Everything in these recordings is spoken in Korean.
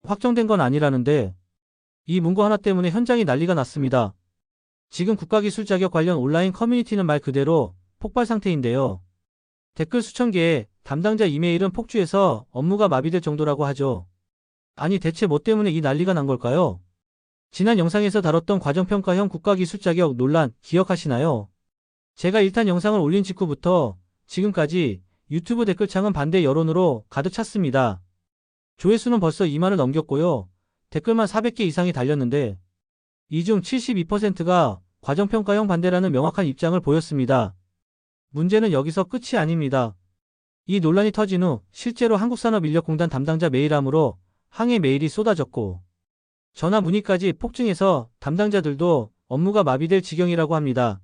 확정된 건 아니라는데 이 문구 하나 때문에 현장이 난리가 났습니다. 지금 국가기술 자격 관련 온라인 커뮤니티는 말 그대로 폭발 상태인데요. 댓글 수천 개에 담당자 이메일은 폭주해서 업무가 마비될 정도라고 하죠. 아니 대체 뭐 때문에 이 난리가 난 걸까요? 지난 영상에서 다뤘던 과정평가형 국가기술 자격 논란 기억하시나요? 제가 일단 영상을 올린 직후부터 지금까지 유튜브 댓글창은 반대 여론으로 가득 찼습니다. 조회수는 벌써 2만을 넘겼고요. 댓글만 400개 이상이 달렸는데 이 중 72%가 과정평가형 반대라는 명확한 입장을 보였습니다. 문제는 여기서 끝이 아닙니다. 이 논란이 터진 후 실제로 한국산업인력공단 담당자 메일함으로 항해 메일이 쏟아졌고 전화 문의까지 폭증해서 담당자들도 업무가 마비될 지경이라고 합니다.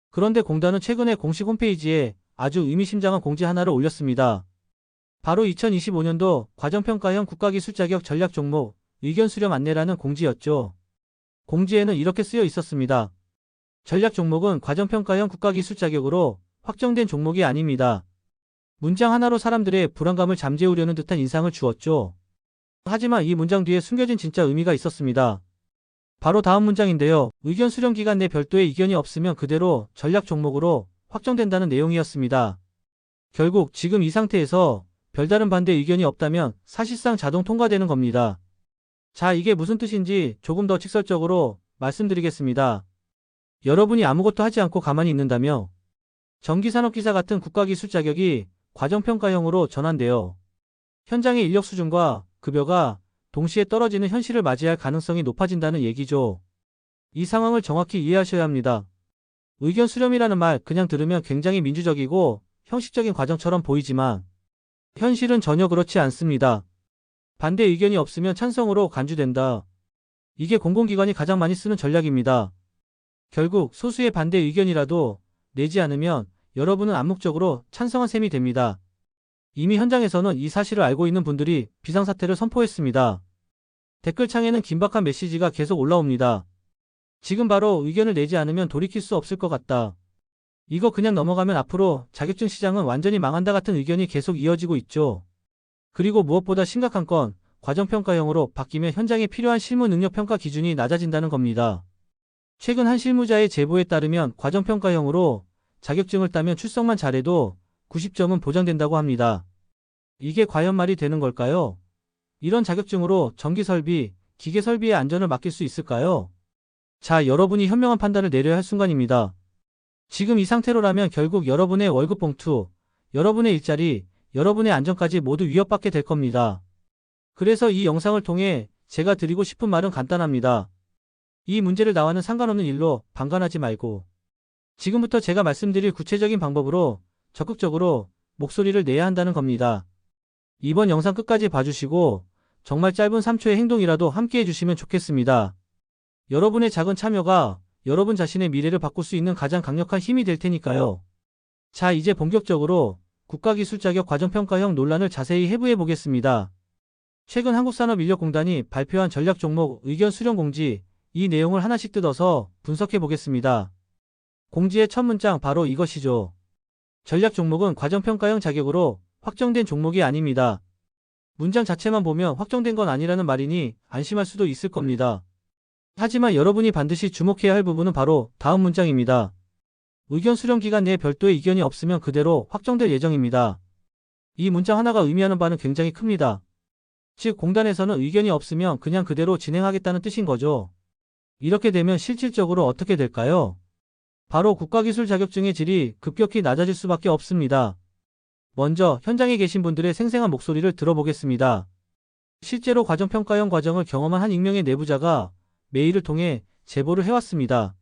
그런데 공단은 최근에 공식 홈페이지에 아주 의미심장한 공지 하나를 올렸습니다. 바로 2025년도 과정평가형 국가기술 자격 전략 종목 의견 수렴 안내라는 공지였죠. 공지에는 이렇게 쓰여 있었습니다. 전략 종목은 과정평가형 국가기술 자격으로 확정된 종목이 아닙니다. 문장 하나로 사람들의 불안감을 잠재우려는 듯한 인상을 주었죠. 하지만 이 문장 뒤에 숨겨진 진짜 의미가 있었습니다. 바로 다음 문장인데요. 의견 수렴 기간 내 별도의 이견이 없으면 그대로 전략 종목으로 확정된다는 내용이었습니다. 결국 지금 이 상태에서 별다른 반대 의견이 없다면 사실상 자동 통과되는 겁니다. 자, 이게 무슨 뜻인지 조금 더 직설적으로 말씀드리겠습니다. 여러분이 아무것도 하지 않고 가만히 있는다며 전기산업기사 같은 국가기술 자격이 과정평가형으로 전환되어 현장의 인력 수준과 급여가 동시에 떨어지는 현실을 맞이할 가능성이 높아진다는 얘기죠. 이 상황을 정확히 이해하셔야 합니다. 의견 수렴이라는 말 그냥 들으면 굉장히 민주적이고 형식적인 과정처럼 보이지만 현실은 전혀 그렇지 않습니다. 반대 의견이 없으면 찬성으로 간주된다. 이게 공공기관이 가장 많이 쓰는 전략입니다. 결국 소수의 반대 의견이라도 내지 않으면 여러분은 암묵적으로 찬성한 셈이 됩니다. 이미 현장에서는 이 사실을 알고 있는 분들이 비상사태를 선포했습니다. 댓글창에는 긴박한 메시지가 계속 올라옵니다. 지금 바로 의견을 내지 않으면 돌이킬 수 없을 것 같다. 이거 그냥 넘어가면 앞으로 자격증 시장은 완전히 망한다 같은 의견이 계속 이어지고 있죠. 그리고 무엇보다 심각한 건 과정평가형으로 바뀌면 현장에 필요한 실무 능력 평가 기준이 낮아진다는 겁니다. 최근 한 실무자의 제보에 따르면 과정평가형으로 자격증을 따면 출석만 잘해도 90점은 보장된다고 합니다. 이게 과연 말이 되는 걸까요? 이런 자격증으로 전기설비, 기계설비의 안전을 맡길 수 있을까요? 자, 여러분이 현명한 판단을 내려야 할 순간입니다. 지금 이 상태로라면 결국 여러분의 월급 봉투, 여러분의 일자리, 여러분의 안전까지 모두 위협받게 될 겁니다. 그래서 이 영상을 통해 제가 드리고 싶은 말은 간단합니다. 이 문제를 나와는 상관없는 일로 방관하지 말고 지금부터 제가 말씀드릴 구체적인 방법으로 적극적으로 목소리를 내야 한다는 겁니다. 이번 영상 끝까지 봐주시고 정말 짧은 3초의 행동이라도 함께 해주시면 좋겠습니다. 여러분의 작은 참여가 여러분 자신의 미래를 바꿀 수 있는 가장 강력한 힘이 될 테니까요. 자, 이제 본격적으로 국가기술 자격 과정평가형 논란을 자세히 해부해 보겠습니다. 최근 한국산업인력공단이 발표한 전략 종목 의견 수렴 공지, 이 내용을 하나씩 뜯어서 분석해 보겠습니다. 공지의 첫 문장 바로 이것이죠. 전략 종목은 과정평가형 자격으로 확정된 종목이 아닙니다. 문장 자체만 보면 확정된 건 아니라는 말이니 안심할 수도 있을 겁니다. 하지만 여러분이 반드시 주목해야 할 부분은 바로 다음 문장입니다. 의견 수렴 기간 내에 별도의 이견이 없으면 그대로 확정될 예정입니다. 이 문장 하나가 의미하는 바는 굉장히 큽니다. 즉, 공단에서는 의견이 없으면 그냥 그대로 진행하겠다는 뜻인 거죠. 이렇게 되면 실질적으로 어떻게 될까요? 바로 국가기술 자격증의 질이 급격히 낮아질 수밖에 없습니다. 먼저 현장에 계신 분들의 생생한 목소리를 들어보겠습니다. 실제로 과정평가형 과정을 경험한 한 익명의 내부자가 메일을 통해 제보를 해왔습니다.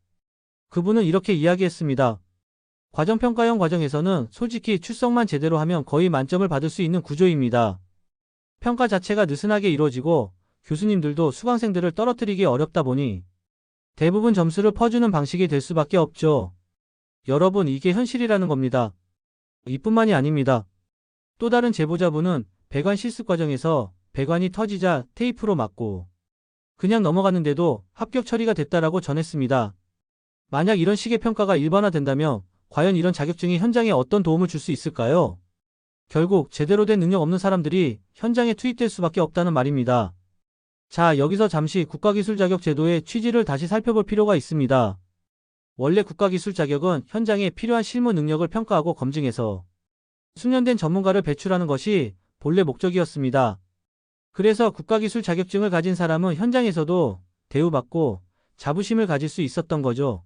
그분은 이렇게 이야기했습니다. 과정평가형 과정에서는 솔직히 출석만 제대로 하면 거의 만점을 받을 수 있는 구조입니다. 평가 자체가 느슨하게 이루어지고 교수님들도 수강생들을 떨어뜨리기 어렵다 보니 대부분 점수를 퍼주는 방식이 될 수밖에 없죠. 여러분, 이게 현실이라는 겁니다. 이뿐만이 아닙니다. 또 다른 제보자분은 배관 실습 과정에서 배관이 터지자 테이프로 막고 그냥 넘어갔는데도 합격 처리가 됐다라고 전했습니다. 만약 이런 식의 평가가 일반화된다면 과연 이런 자격증이 현장에 어떤 도움을 줄 수 있을까요? 결국 제대로 된 능력 없는 사람들이 현장에 투입될 수밖에 없다는 말입니다. 자, 여기서 잠시 국가기술 자격 제도의 취지를 다시 살펴볼 필요가 있습니다. 원래 국가기술 자격은 현장에 필요한 실무 능력을 평가하고 검증해서 숙련된 전문가를 배출하는 것이 본래 목적이었습니다. 그래서 국가기술 자격증을 가진 사람은 현장에서도 대우받고 자부심을 가질 수 있었던 거죠.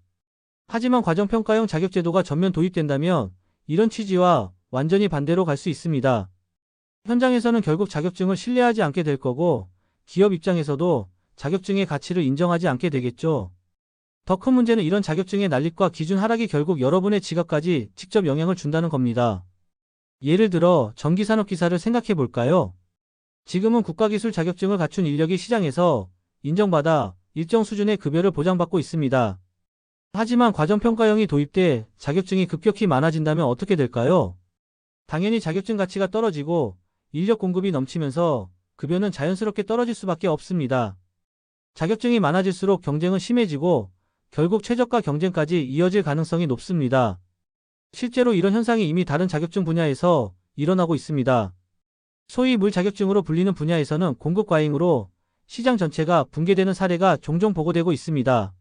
하지만 과정평가형 자격제도가 전면 도입된다면 이런 취지와 완전히 반대로 갈 수 있습니다. 현장에서는 결국 자격증을 신뢰하지 않게 될 거고 기업 입장에서도 자격증의 가치를 인정하지 않게 되겠죠. 더 큰 문제는 이런 자격증의 난립과 기준 하락이 결국 여러분의 지갑까지 직접 영향을 준다는 겁니다. 예를 들어 전기산업기사를 생각해 볼까요? 지금은 국가기술 자격증을 갖춘 인력이 시장에서 인정받아 일정 수준의 급여를 보장받고 있습니다. 하지만 과정평가형이 도입돼 자격증이 급격히 많아진다면 어떻게 될까요? 당연히 자격증 가치가 떨어지고 인력 공급이 넘치면서 급여는 자연스럽게 떨어질 수밖에 없습니다. 자격증이 많아질수록 경쟁은 심해지고 결국 최저가 경쟁까지 이어질 가능성이 높습니다. 실제로 이런 현상이 이미 다른 자격증 분야에서 일어나고 있습니다. 소위 물 자격증으로 불리는 분야에서는 공급 과잉으로 시장 전체가 붕괴되는 사례가 종종 보고되고 있습니다.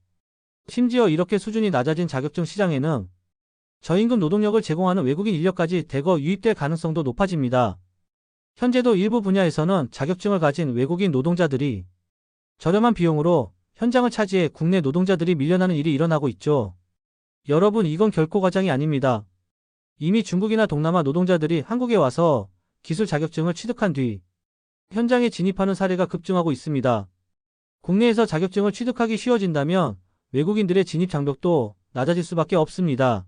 심지어 이렇게 수준이 낮아진 자격증 시장에는 저임금 노동력을 제공하는 외국인 인력까지 대거 유입될 가능성도 높아집니다. 현재도 일부 분야에서는 자격증을 가진 외국인 노동자들이 저렴한 비용으로 현장을 차지해 국내 노동자들이 밀려나는 일이 일어나고 있죠. 여러분, 이건 결코 과장이 아닙니다. 이미 중국이나 동남아 노동자들이 한국에 와서 기술 자격증을 취득한 뒤 현장에 진입하는 사례가 급증하고 있습니다. 국내에서 자격증을 취득하기 쉬워진다면 외국인들의 진입 장벽도 낮아질 수밖에 없습니다.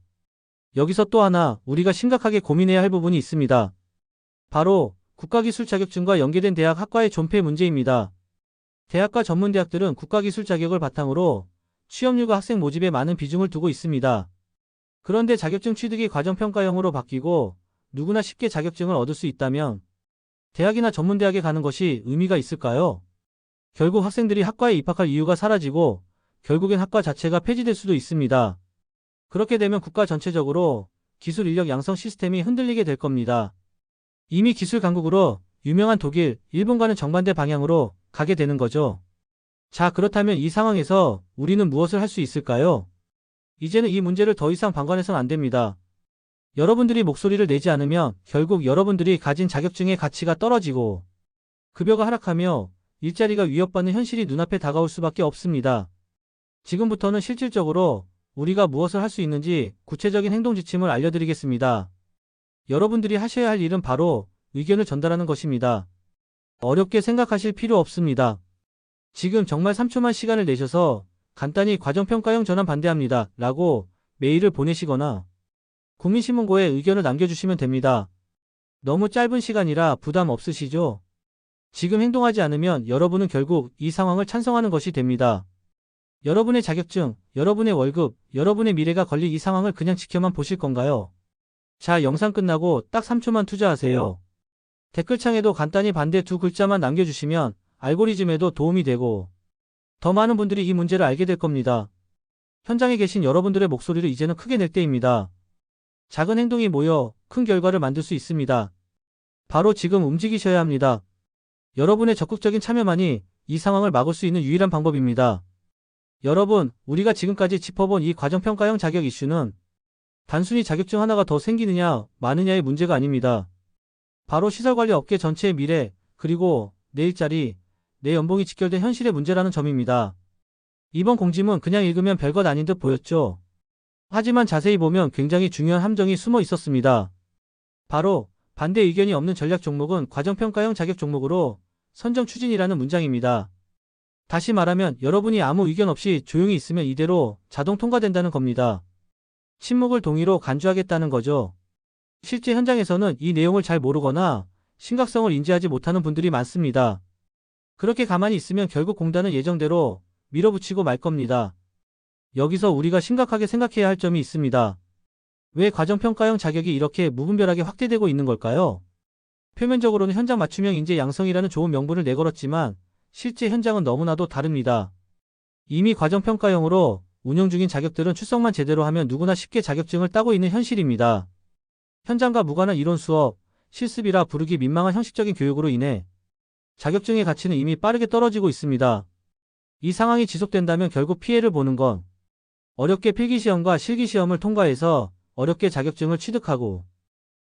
여기서 또 하나 우리가 심각하게 고민해야 할 부분이 있습니다. 바로 국가기술 자격증과 연계된 대학 학과의 존폐 문제입니다. 대학과 전문대학들은 국가기술 자격을 바탕으로 취업률과 학생 모집에 많은 비중을 두고 있습니다. 그런데 자격증 취득이 과정평가형으로 바뀌고 누구나 쉽게 자격증을 얻을 수 있다면 대학이나 전문대학에 가는 것이 의미가 있을까요? 결국 학생들이 학과에 입학할 이유가 사라지고 결국엔 학과 자체가 폐지될 수도 있습니다. 그렇게 되면 국가 전체적으로 기술 인력 양성 시스템이 흔들리게 될 겁니다. 이미 기술 강국으로 유명한 독일, 일본과는 정반대 방향으로 가게 되는 거죠. 자, 그렇다면 이 상황에서 우리는 무엇을 할 수 있을까요? 이제는 이 문제를 더 이상 방관해서는 안 됩니다. 여러분들이 목소리를 내지 않으면 결국 여러분들이 가진 자격증의 가치가 떨어지고 급여가 하락하며 일자리가 위협받는 현실이 눈앞에 다가올 수밖에 없습니다. 지금부터는 실질적으로 우리가 무엇을 할 수 있는지 구체적인 행동 지침을 알려드리겠습니다. 여러분들이 하셔야 할 일은 바로 의견을 전달하는 것입니다. 어렵게 생각하실 필요 없습니다. 지금 정말 3초만 시간을 내셔서 간단히 과정평가형 전환 반대합니다 라고 메일을 보내시거나 국민신문고에 의견을 남겨주시면 됩니다. 너무 짧은 시간이라 부담 없으시죠? 지금 행동하지 않으면 여러분은 결국 이 상황을 찬성하는 것이 됩니다. 여러분의 자격증, 여러분의 월급, 여러분의 미래가 걸린 이 상황을 그냥 지켜만 보실 건가요? 자, 영상 끝나고 딱 3초만 투자하세요. 댓글창에도 간단히 반대 두 글자만 남겨주시면 알고리즘에도 도움이 되고 더 많은 분들이 이 문제를 알게 될 겁니다. 현장에 계신 여러분들의 목소리를 이제는 크게 낼 때입니다. 작은 행동이 모여 큰 결과를 만들 수 있습니다. 바로 지금 움직이셔야 합니다. 여러분의 적극적인 참여만이 이 상황을 막을 수 있는 유일한 방법입니다. 여러분, 우리가 지금까지 짚어본 이 과정평가형 자격 이슈는 단순히 자격증 하나가 더 생기느냐 마느냐의 문제가 아닙니다. 바로 시설관리 업계 전체의 미래, 그리고 내 일자리, 내 연봉이 직결된 현실의 문제라는 점입니다. 이번 공지문 그냥 읽으면 별것 아닌 듯 보였죠. 하지만 자세히 보면 굉장히 중요한 함정이 숨어 있었습니다. 바로 반대 의견이 없는 전략 종목은 과정평가형 자격 종목으로 선정 추진이라는 문장입니다. 다시 말하면 여러분이 아무 의견 없이 조용히 있으면 이대로 자동 통과된다는 겁니다. 침묵을 동의로 간주하겠다는 거죠. 실제 현장에서는 이 내용을 잘 모르거나 심각성을 인지하지 못하는 분들이 많습니다. 그렇게 가만히 있으면 결국 공단은 예정대로 밀어붙이고 말 겁니다. 여기서 우리가 심각하게 생각해야 할 점이 있습니다. 왜 과정평가형 자격이 이렇게 무분별하게 확대되고 있는 걸까요? 표면적으로는 현장 맞춤형 인재 양성이라는 좋은 명분을 내걸었지만 실제 현장은 너무나도 다릅니다. 이미 과정평가형으로 운영 중인 자격들은 출석만 제대로 하면 누구나 쉽게 자격증을 따고 있는 현실입니다. 현장과 무관한 이론 수업, 실습이라 부르기 민망한 형식적인 교육으로 인해 자격증의 가치는 이미 빠르게 떨어지고 있습니다. 이 상황이 지속된다면 결국 피해를 보는 건 어렵게 필기시험과 실기시험을 통과해서 어렵게 자격증을 취득하고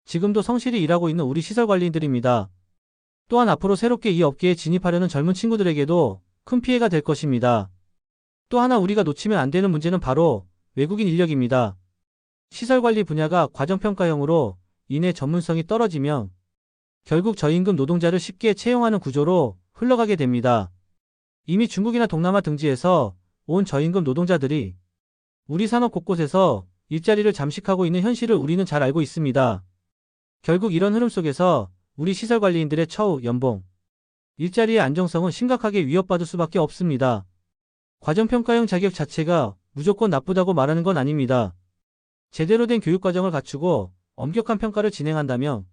지금도 성실히 일하고 있는 우리 시설관리인들입니다. 또한 앞으로 새롭게 이 업계에 진입하려는 젊은 친구들에게도 큰 피해가 될 것입니다. 또 하나 우리가 놓치면 안 되는 문제는 바로 외국인 인력입니다. 시설관리 분야가 과정평가형으로 인해 전문성이 떨어지면 결국 저임금 노동자를 쉽게 채용하는 구조로 흘러가게 됩니다. 이미 중국이나 동남아 등지에서 온 저임금 노동자들이 우리 산업 곳곳에서 일자리를 잠식하고 있는 현실을 우리는 잘 알고 있습니다. 결국 이런 흐름 속에서 우리 시설관리인들의 처우, 연봉, 일자리의 안정성은 심각하게 위협받을 수밖에 없습니다. 과정평가형 자격 자체가 무조건 나쁘다고 말하는 건 아닙니다. 제대로 된 교육과정을 갖추고 엄격한 평가를 진행한다면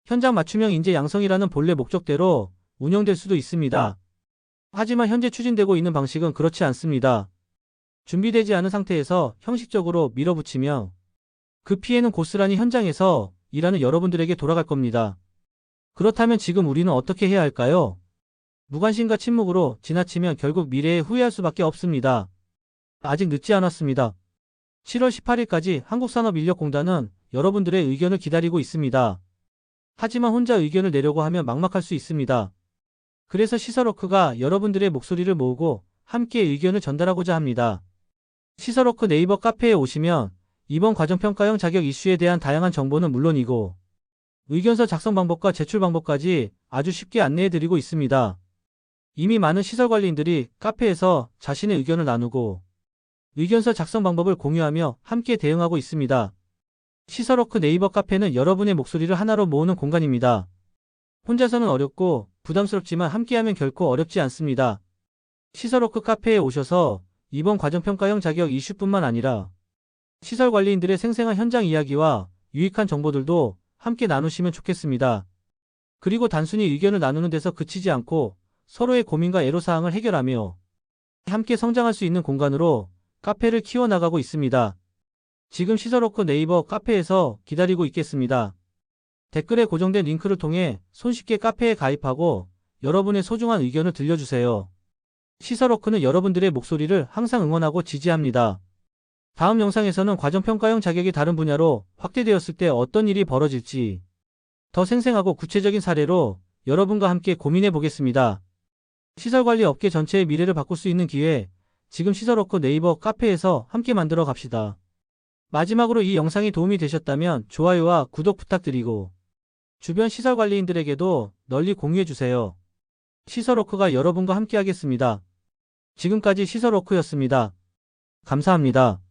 현장 맞춤형 인재 양성이라는 본래 목적대로 운영될 수도 있습니다. 하지만 현재 추진되고 있는 방식은 그렇지 않습니다. 준비되지 않은 상태에서 형식적으로 밀어붙이며 그 피해는 고스란히 현장에서 일하는 여러분들에게 돌아갈 겁니다. 그렇다면 지금 우리는 어떻게 해야 할까요? 무관심과 침묵으로 지나치면 결국 미래에 후회할 수밖에 없습니다. 아직 늦지 않았습니다. 7월 18일까지 한국산업인력공단은 여러분들의 의견을 기다리고 있습니다. 하지만 혼자 의견을 내려고 하면 막막할 수 있습니다. 그래서 시설워크가 여러분들의 목소리를 모으고 함께 의견을 전달하고자 합니다. 시설워크 네이버 카페에 오시면 이번 과정평가형 자격 이슈에 대한 다양한 정보는 물론이고 의견서 작성 방법과 제출 방법까지 아주 쉽게 안내해드리고 있습니다. 이미 많은 시설관리인들이 카페에서 자신의 의견을 나누고 의견서 작성 방법을 공유하며 함께 대응하고 있습니다. 시설워크 네이버 카페는 여러분의 목소리를 하나로 모으는 공간입니다. 혼자서는 어렵고 부담스럽지만 함께하면 결코 어렵지 않습니다. 시설워크 카페에 오셔서 이번 과정평가형 자격 이슈뿐만 아니라 시설관리인들의 생생한 현장 이야기와 유익한 정보들도 함께 나누시면 좋겠습니다. 그리고 단순히 의견을 나누는 데서 그치지 않고 서로의 고민과 애로사항을 해결하며 함께 성장할 수 있는 공간으로 카페를 키워나가고 있습니다. 지금 시설워크 네이버 카페에서 기다리고 있겠습니다. 댓글에 고정된 링크를 통해 손쉽게 카페에 가입하고 여러분의 소중한 의견을 들려주세요. 시설워크는 여러분들의 목소리를 항상 응원하고 지지합니다. 다음 영상에서는 과정평가형 자격이 다른 분야로 확대되었을 때 어떤 일이 벌어질지 더 생생하고 구체적인 사례로 여러분과 함께 고민해 보겠습니다. 시설관리 업계 전체의 미래를 바꿀 수 있는 기회, 지금 시설워크 네이버 카페에서 함께 만들어 갑시다. 마지막으로 이 영상이 도움이 되셨다면 좋아요와 구독 부탁드리고 주변 시설관리인들에게도 널리 공유해 주세요. 시설워크가 여러분과 함께 하겠습니다. 지금까지 시설워크였습니다. 감사합니다.